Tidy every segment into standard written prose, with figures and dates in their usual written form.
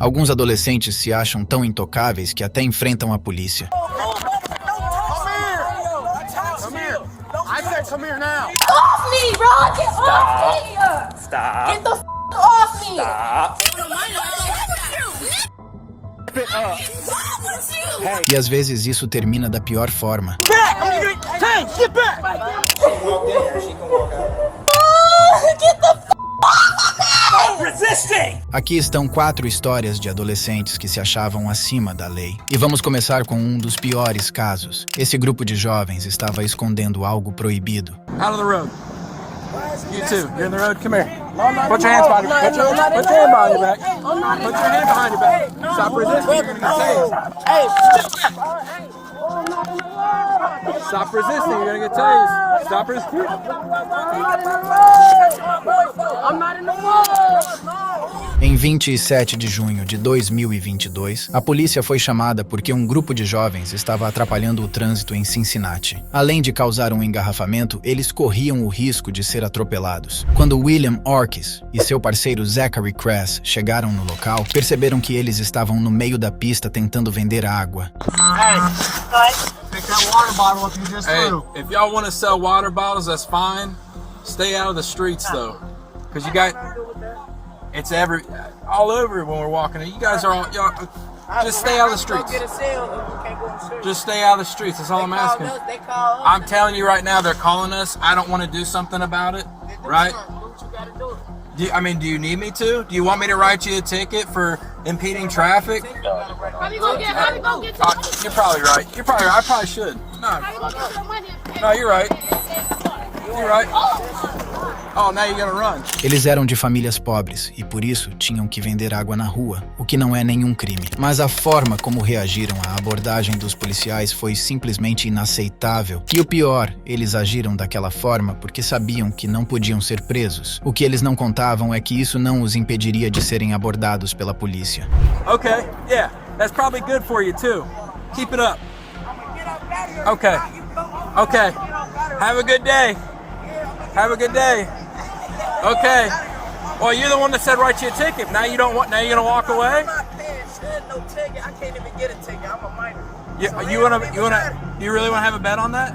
Alguns adolescentes se acham tão intocáveis que até enfrentam a polícia. Come here now. Off me, bro! Get off me! Stop. Get the off me! Stop. E às vezes isso termina da pior forma. Get back! Get the off me! Resisting! Aqui estão 4 histórias de adolescentes que se achavam acima da lei. E vamos começar com um dos piores casos. Esse grupo de jovens estava escondendo algo proibido. Out of the road. You too. You're in the road. Come here. Put your hands behind your back. Put your hand behind your back. Put your hand behind your back. Stop resisting. You're gonna get tased. Stop resisting. You're gonna get tased. Stop resisting. I'm not in the wall! Em 27 de junho de 2022, a polícia foi chamada porque um grupo de jovens estava atrapalhando o trânsito em Cincinnati. Além de causar um engarrafamento, eles corriam o risco de ser atropelados. Quando William Orkis e seu parceiro Zachary Kress chegaram no local, perceberam que eles estavam no meio da pista tentando vender água. Take that water bottle up you just Hey, threw. if y'all want to sell water bottles, that's fine. Stay out of the streets though, because you got it's all over when we're walking. You guys are all y'all. Just stay out of the streets. Just stay out of the streets. That's all I'm asking. I'm telling you right now, they're calling us. I don't want to do something about it, right? Do you need me to? Do you want me to write you a ticket for impeding traffic? How you gonna get You're probably right. I probably should. No, you're right. You're right. Oh, now you're gonna run. Eles eram de famílias pobres e por isso tinham que vender água na rua, o que não é nenhum crime. Mas a forma como reagiram à abordagem dos policiais foi simplesmente inaceitável. E o pior, eles agiram daquela forma porque sabiam que não podiam ser presos. O que eles não contavam é que isso não os impediria de serem abordados pela polícia. Okay, yeah, that's probably good for you too. Keep it up. Okay. Have a good day. Have a good day. Okay. Well, you're the one that said write you a ticket. Now you don't want. Now you're gonna walk away. I'm not paying shit, no ticket. I can't even get a ticket. I'm a minor. You really wanna have a bet on that?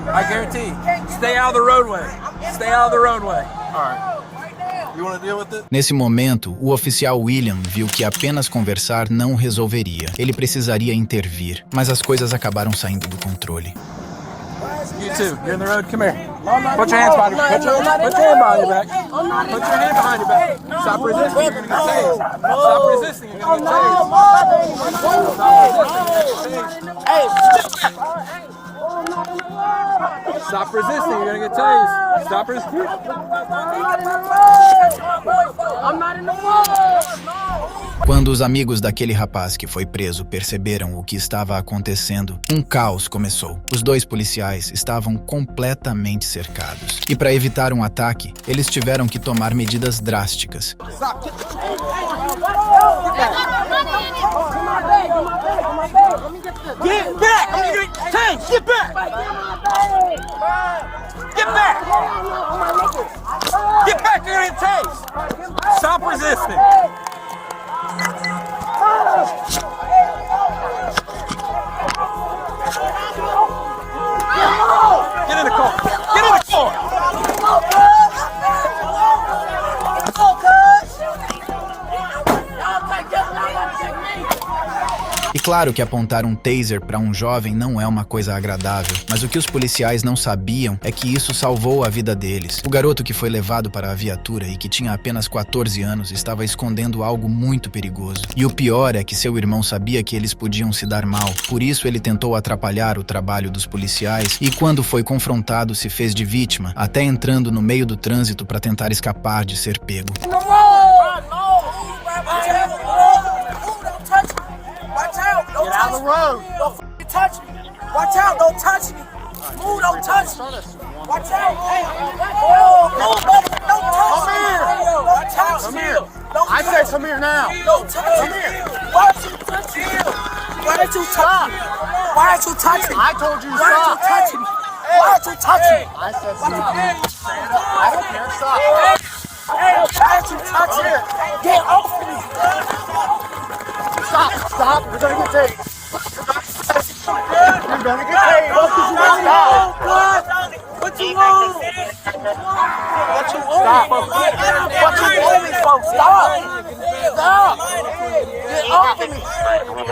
I guarantee. Stay out of the roadway. Stay out of the roadway. All right. You wanna deal with it? Nesse momento, o oficial William viu que apenas conversar não resolveria. Ele precisaria intervir, mas as coisas acabaram saindo do controle. You too. You're in the road. Come here. Put your hands behind your back. Put your hand behind your back. Put your hand behind your back. Stop resisting. You're gonna get tased. Stop resisting. You're gonna get tased. Stop resisting. You're gonna get tased. Stop resisting. I'm not in the wall! Quando os amigos daquele rapaz que foi preso perceberam o que estava acontecendo, um caos começou. Os 2 policiais estavam completamente cercados. E para evitar um ataque, eles tiveram que tomar medidas drásticas. Get back! Tank, get back! Get back! Get back here and tase! Stop resisting. Get in the car. Get in the car. E claro que apontar um taser para um jovem não é uma coisa agradável, mas o que os policiais não sabiam é que isso salvou a vida deles. O garoto que foi levado para a viatura e que tinha apenas 14 anos estava escondendo algo muito perigoso. E o pior é que seu irmão sabia que eles podiam se dar mal, por isso ele tentou atrapalhar o trabalho dos policiais e quando foi confrontado se fez de vítima, até entrando no meio do trânsito para tentar escapar de ser pego. Get out of the road. Don't f***ing touch me. Watch out, don't touch me. Move, don't touch me. Watch out. Hey, move, don't touch me. Watch out. Come here. I said come here now. Don't touch me. Why don't you touch me? Why don't you touch me? Why don't you touch me? I told you Why don't you stop. touch me? Why don't you touch me? I said stop. I don't care, stop. Why don't you touch me? Get off me. Stop. You're gonna get tased. You're gonna get tased. What you want? What you want? Stop. What you want me for? Stop. Stop. Get off of me.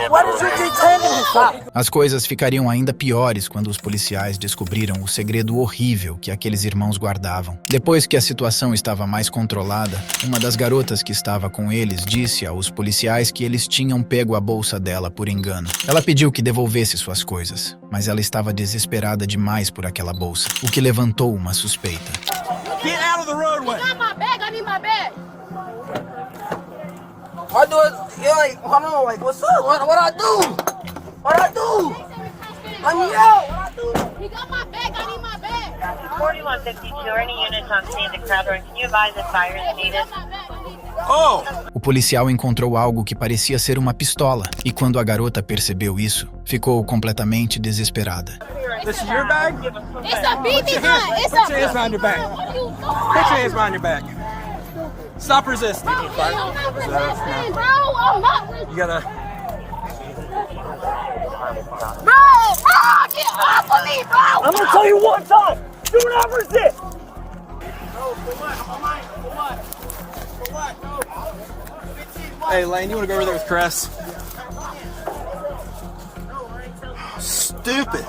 What did you detaining me for? As coisas ficariam ainda piores quando os policiais descobriram o segredo horrível que aqueles irmãos guardavam. Depois que a situação estava mais controlada, uma das garotas que estava com eles disse aos policiais que eles tinham pego a bolsa dela por engano. Ela pediu que devolvesse suas coisas, mas ela estava desesperada demais por aquela bolsa, o que levantou uma suspeita. Get out of the roadway. I got my bag. I need my bag. I do it. You're like, hold on, like, what's up? What I do? What I do? Let me out. What I do? He got my bag. I need my bag. 4152, any units on scene to Crowder. Can you advise if fire is needed? Oh! O policial encontrou algo que parecia ser uma pistola, e quando a garota percebeu isso, ficou completamente desesperada. This is your bag? It's a BB gun. It's Put your a hands behind your back. What are you doing? Put your hands behind your back. Stop resisting. Bro, I'm not resisting, bro. I'm not resisting. You gotta... Bro, get off of me, bro. I'm gonna tell you one time. Do not resist. Hey, Lane, you wanna go over there with Cress? Stupid.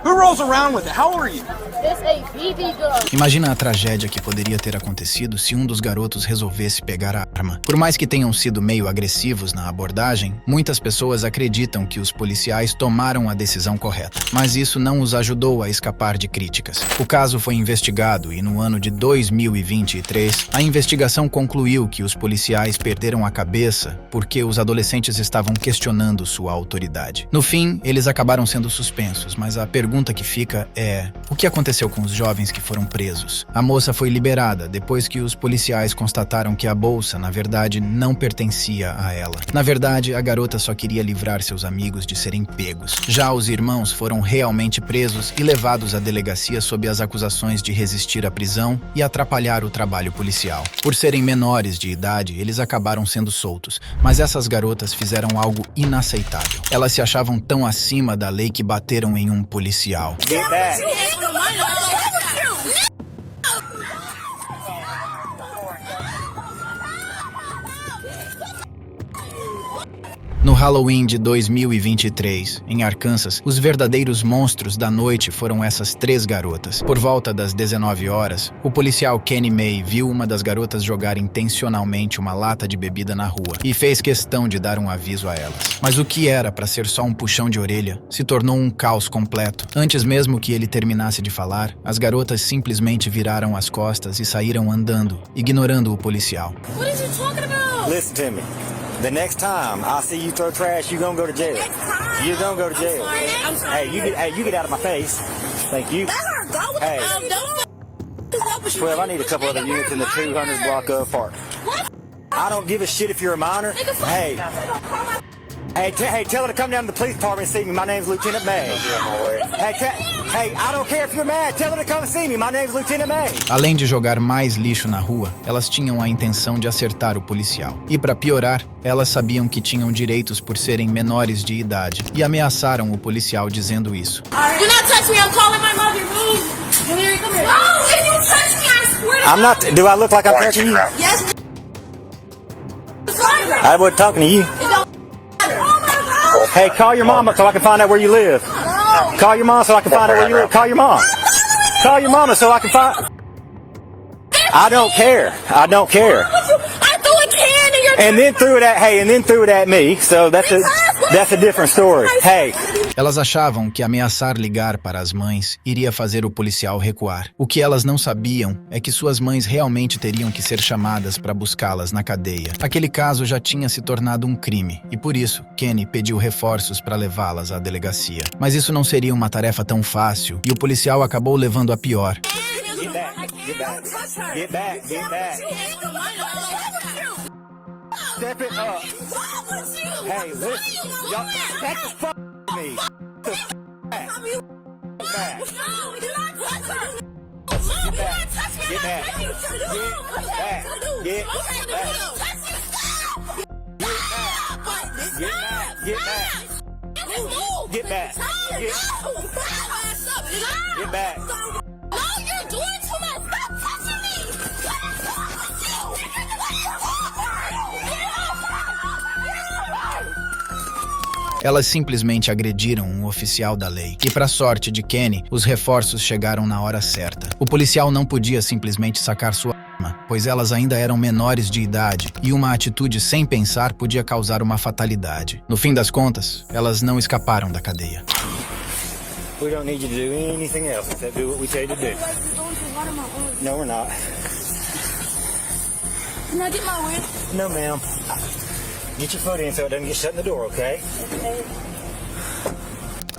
Who rolls around with it? How old are you? It's a BB gun. Imagina a tragédia que poderia ter acontecido se um dos garotos resolvesse pegar a arma. Por mais que tenham sido meio agressivos na abordagem, muitas pessoas acreditam que os policiais tomaram a decisão correta. Mas isso não os ajudou a escapar de críticas. O caso foi investigado e no ano de 2023, a investigação concluiu que os policiais perderam a cabeça porque os adolescentes estavam questionando sua autoridade. No fim, eles acabaram sendo suspensos, mas a pergunta que fica é: o que aconteceu com os jovens que foram presos? A moça foi liberada depois que os policiais constataram que a bolsa, na verdade, não pertencia a ela. Na verdade, a garota só queria livrar seus amigos de serem pegos. Já os irmãos foram realmente presos e levados à delegacia sob as acusações de resistir à prisão e atrapalhar o trabalho policial. Por serem menores de idade, eles acabaram sendo soltos, mas essas garotas fizeram algo inaceitável. Elas se achavam tão acima da lei que bateram em um policial. Get back. No Halloween de 2023, em Arkansas, os verdadeiros monstros da noite foram essas 3 garotas. Por volta das 19 horas, o policial Kenny May viu uma das garotas jogar intencionalmente uma lata de bebida na rua e fez questão de dar um aviso a elas. Mas o que era para ser só um puxão de orelha se tornou um caos completo. Antes mesmo que ele terminasse de falar, as garotas simplesmente viraram as costas e saíram andando, ignorando o policial. What are you talking about? Listen to me. The next time I see you throw trash, you're gonna go to jail. You're gonna go to jail. I'm sorry. Hey, you get out of my face. Thank you. Hey, 12, I need a couple other units in the 200 block of park. I don't give a shit if you're a minor. Hey, tell her to come down to the police department and see me. My name's Lieutenant May. Hey, I don't care if you're mad. Tell her to come see me. My name's Lieutenant May. Além de jogar mais lixo na rua, elas tinham a intenção de acertar o policial. E para piorar, elas sabiam que tinham direitos por serem menores de idade e ameaçaram o policial dizendo isso. Do not touch me. I'm calling my mother. Move. Come here. Come here. No, if you touch me, I swear to I'm not. Do I look like I'm touching you? Yes. I wasn't talking to you. Hey, call your mama so I can find out where you live. Call your mom so I can find out where you live. Call your mom. Call your mama so I can find... I don't care. I don't care. I threw a can in your... And then threw it at me. So that's a different story. Hey. Elas achavam que ameaçar ligar para as mães iria fazer o policial recuar. O que elas não sabiam é que suas mães realmente teriam que ser chamadas para buscá-las na cadeia. Aquele caso já tinha se tornado um crime e por isso Kenny pediu reforços para levá-las à delegacia. Mas isso não seria uma tarefa tão fácil e o policial acabou levando a pior. Get back. Get back. Get back. Get back. Step it up. Hey, listen. Y'all, back the fuck me. The back. Back. Get back. Get back. Get back. Get back. Get back. Get back. Get back. No, you're doing too much. Stop touching me. Elas simplesmente agrediram um oficial da lei. E para sorte de Kenny, os reforços chegaram na hora certa. O policial não podia simplesmente sacar sua arma, pois elas ainda eram menores de idade, e uma atitude sem pensar podia causar uma fatalidade. No fim das contas, elas não escaparam da cadeia. We don't need you to do anything else except do what we tell you to do. No, we're not. Can I get my win? No, ma'am. Get your foot in so it doesn't get shut in the door, okay?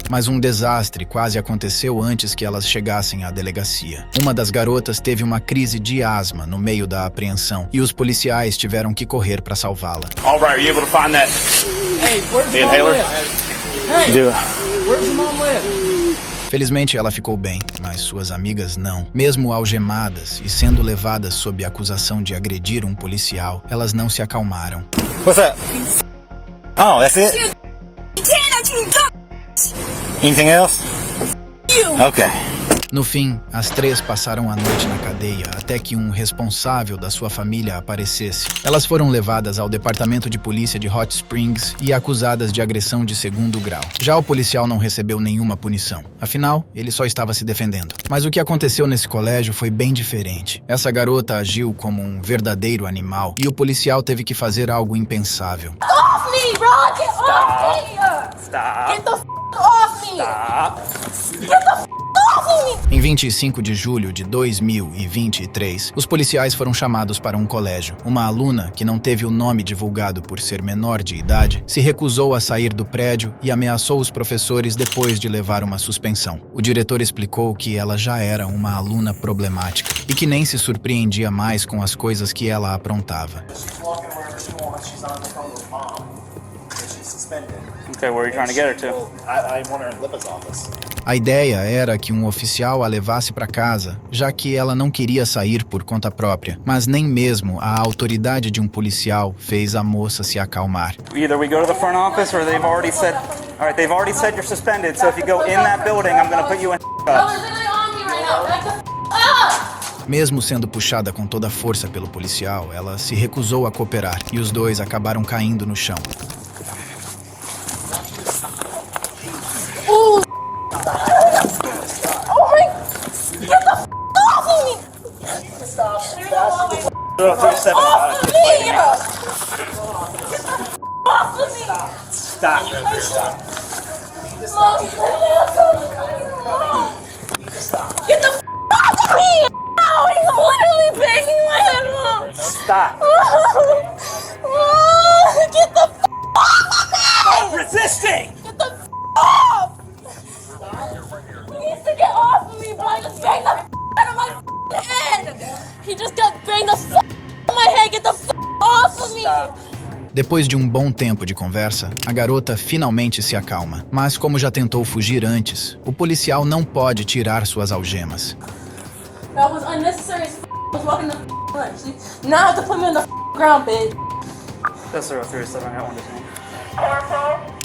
Mas um desastre quase aconteceu antes que elas chegassem à delegacia. Uma das garotas teve uma crise de asma no meio da apreensão e os policiais tiveram que correr para salvá-la. All right, are you able to find that? Hey, where's The your mom inhaler? live? Hey, Do it. where's your mom live? Felizmente ela ficou bem, mas suas amigas não. Mesmo algemadas e sendo levadas sob acusação de agredir um policial, elas não se acalmaram. What's up? Oh, that's it? Anything else? Okay. No fim, as três passaram a noite na cadeia até que um responsável da sua família aparecesse. Elas foram levadas ao departamento de polícia de Hot Springs e acusadas de agressão de 2º grau. Já o policial não recebeu nenhuma punição. Afinal, ele só estava se defendendo. Mas o que aconteceu nesse colégio foi bem diferente. Essa garota agiu como um verdadeiro animal e o policial teve que fazer algo impensável. Off me, bro! Get off me! Stop. Get the off me! Stop. Get the off me! Em 25 de julho de 2023, os policiais foram chamados para um colégio. Uma aluna, que não teve o nome divulgado por ser menor de idade, se recusou a sair do prédio e ameaçou os professores depois de levar uma suspensão. O diretor explicou que ela já era uma aluna problemática e que nem se surpreendia mais com as coisas que ela aprontava. Okay, where are you trying to get her to? I want her in Lipa's office. A ideia era que um oficial a levasse para casa, já que ela não queria sair por conta própria. Mas nem mesmo a autoridade de um policial fez a moça se acalmar. Either we go to the front office or they've already said, all right, they've already said you're suspended, so if you go in that building, I'm going to put you in Bro, they're literally on me right now. Back the up! Mesmo sendo puxada com toda a força pelo policial, ela se recusou a cooperar e os dois acabaram caindo no chão. Get the off of me! No, he's literally banging my head off! Stop. Get the off of me! Stop resisting. Get the off! He needs to get off of me, bro! I just banged the out of my head! He just got banged the out of my head! Get the off of me! Depois de um bom tempo de conversa, a garota finalmente se acalma. Mas como já tentou fugir antes, o policial não pode tirar suas algemas. That was unnecessary as I was walking the lunch. Now I have to put me on the ground, bitch. That's 037, I want to say.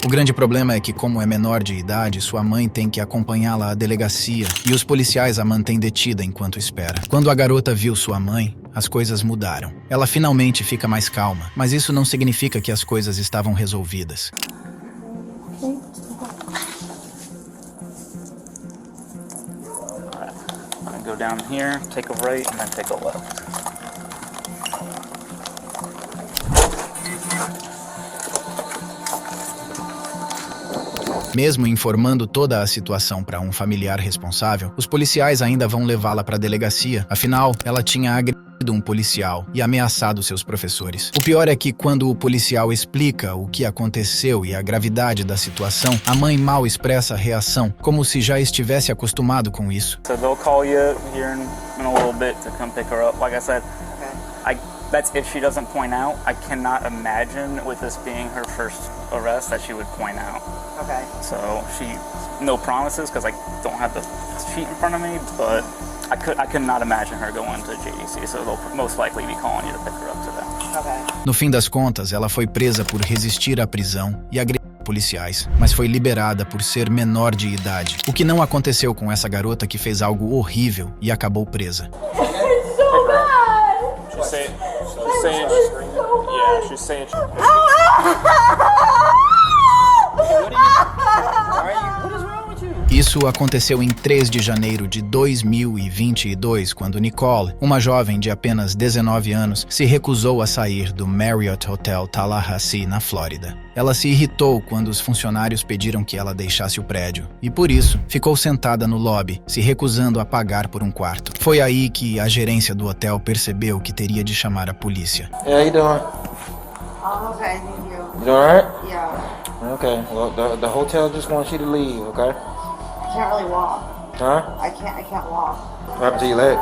O grande problema é que, como é menor de idade, sua mãe tem que acompanhá-la à delegacia e os policiais a mantêm detida enquanto espera. Quando a garota viu sua mãe, as coisas mudaram. Ela finalmente fica mais calma, mas isso não significa que as coisas estavam resolvidas. I'm going to go down here, take a right, and then take a left. Mesmo informando toda a situação para um familiar responsável, os policiais ainda vão levá-la para a delegacia. Afinal, ela tinha agredido um policial e ameaçado seus professores. O pior é que quando o policial explica o que aconteceu e a gravidade da situação, a mãe mal expressa a reação, como se já estivesse acostumado com isso. So they'll call you here in a little bit to come pick her up. Like I said, that's if she doesn't point out. I cannot imagine with this being her first arrest that she would point out. Okay. So no promises because I don't have the sheet in front of me, but I could not imagine her going to JDC. So they'll most likely be calling you to pick her up today. No fim das contas, ela foi presa por resistir à prisão e agredir policiais, mas foi liberada por ser menor de idade. O que não aconteceu com essa garota que fez algo horrível e acabou presa. It's so bad. She's saying Isso aconteceu em 3 de janeiro de 2022, quando Nicole, uma jovem de apenas 19 anos, se recusou a sair do Marriott Hotel Tallahassee, na Flórida. Ela se irritou quando os funcionários pediram que ela deixasse o prédio, e por isso ficou sentada no lobby, se recusando a pagar por um quarto. Foi aí que a gerência do hotel percebeu que teria de chamar a polícia. Hey, how you doing? Oh, okay, thank you. You doing alright? Yeah. Okay, well, the hotel just wants you to leave, okay? I can't really walk. Huh? I can't walk. What happened to your leg?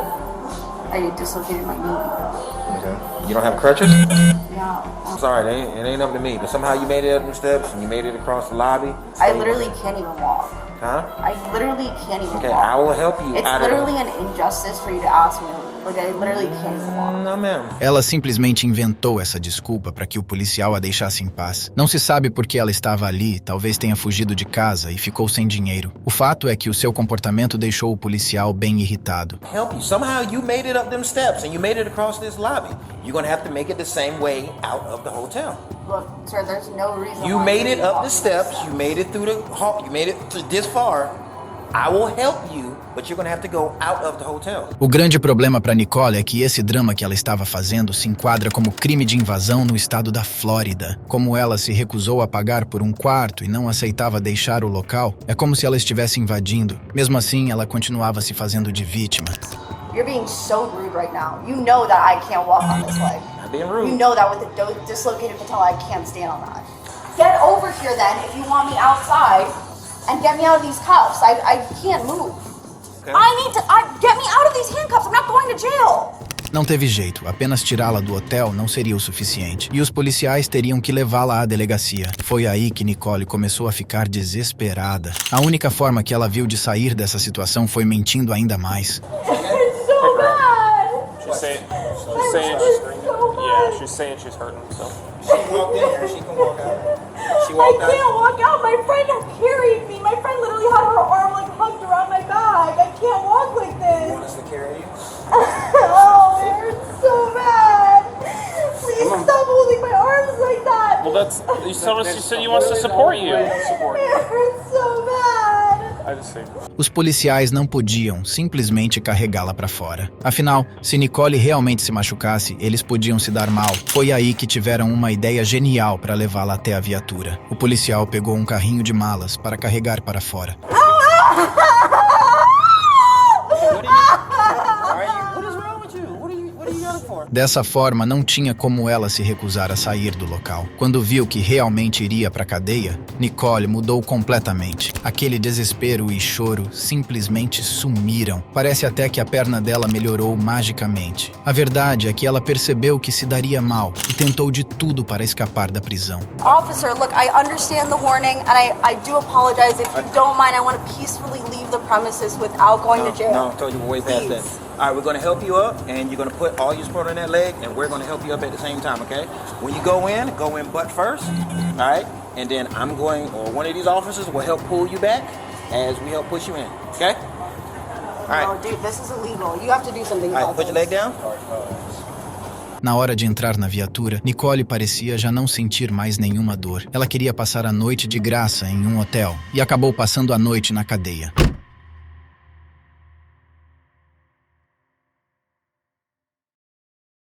I dislocated my knee. Okay. You don't have crutches? No. I'm sorry, it ain't up to me, but somehow you made it up them steps and you made it across the lobby. I literally can't even walk. Huh? I literally can't even Okay, walk. I will help you It's out of literally an injustice for you to ask me. Like, I literally can't even walk. No, ma'am. Ela simplesmente inventou essa desculpa para que o policial a deixasse em paz. Não se sabe por que ela estava ali, talvez tenha fugido de casa e ficou sem dinheiro. O fato é que o seu comportamento deixou o policial bem irritado. Help you. Somehow you made it up them steps and you made it across this lobby. You're gonna have to make it the same way out of the hotel. Look, sir, there's no reason You why made you it up the walk. steps, you made it through the hall, you made it to this far. I will help you, but you're gonna have to go out of the hotel. O grande problema para Nicole é que esse drama que ela estava fazendo se enquadra como crime de invasão no estado da Flórida. Como ela se recusou a pagar por um quarto e não aceitava deixar o local, é como se ela estivesse invadindo. Mesmo assim, ela continuava se fazendo de vítima. You're being so rude right now. You know that I can't walk on this leg. I'm being rude. You know that with the dislocated patella, I can't stand on that. Get over here then if you want me outside and get me out of these cuffs. I can't move. Okay. Get me out of these handcuffs. I'm not going to jail. Não teve jeito, apenas tirá-la do hotel não seria o suficiente. E os policiais teriam que levá-la à delegacia. Foi aí que Nicole começou a ficar desesperada. A única forma que ela viu de sair dessa situação foi mentindo ainda mais. It's so bad. she's saying she's hurting. So. She walked in here, she can walk out. She I walked out. can't walk out. My friend carried me. My friend literally had her arm like hugged around my back. I can't walk like You this. want us to carry you? Oh, it hurts so bad. Please stop holding my arms like that. Well, that's you said you wants to support you. It hurts so bad. I just see. Os policiais não podiam simplesmente carregá-la para fora. Afinal, se Nicole realmente se machucasse, eles podiam se dar mal. Foi aí que tiveram uma ideia genial para levá-la até a viatura. O policial pegou um carrinho de malas para carregar para fora. Dessa forma, não tinha como ela se recusar a sair do local. Quando viu que realmente iria para a cadeia, Nicole mudou completamente. Aquele desespero e choro simplesmente sumiram. Parece até que a perna dela melhorou magicamente. A verdade é que ela percebeu que se daria mal e tentou de tudo para escapar da prisão. Officer, look, I understand the warning, and I do apologize. If you don't mind, I want to peacefully leave the premises without going to jail. No, I told you we're way past that. All right, we're going to help you up, and you're going to put all your support on that leg, and we're going to help you up at the same time, okay? When you go in butt first, all right? And then I'm going, or one of these officers will help pull you back as we help push you in, okay? All right. No, dude, this is illegal. You have to do something All right, about put your this. leg down. Na hora de entrar na viatura, Nicole parecia já não sentir mais nenhuma dor. Ela queria passar a noite de graça em um hotel e acabou passando a noite na cadeia.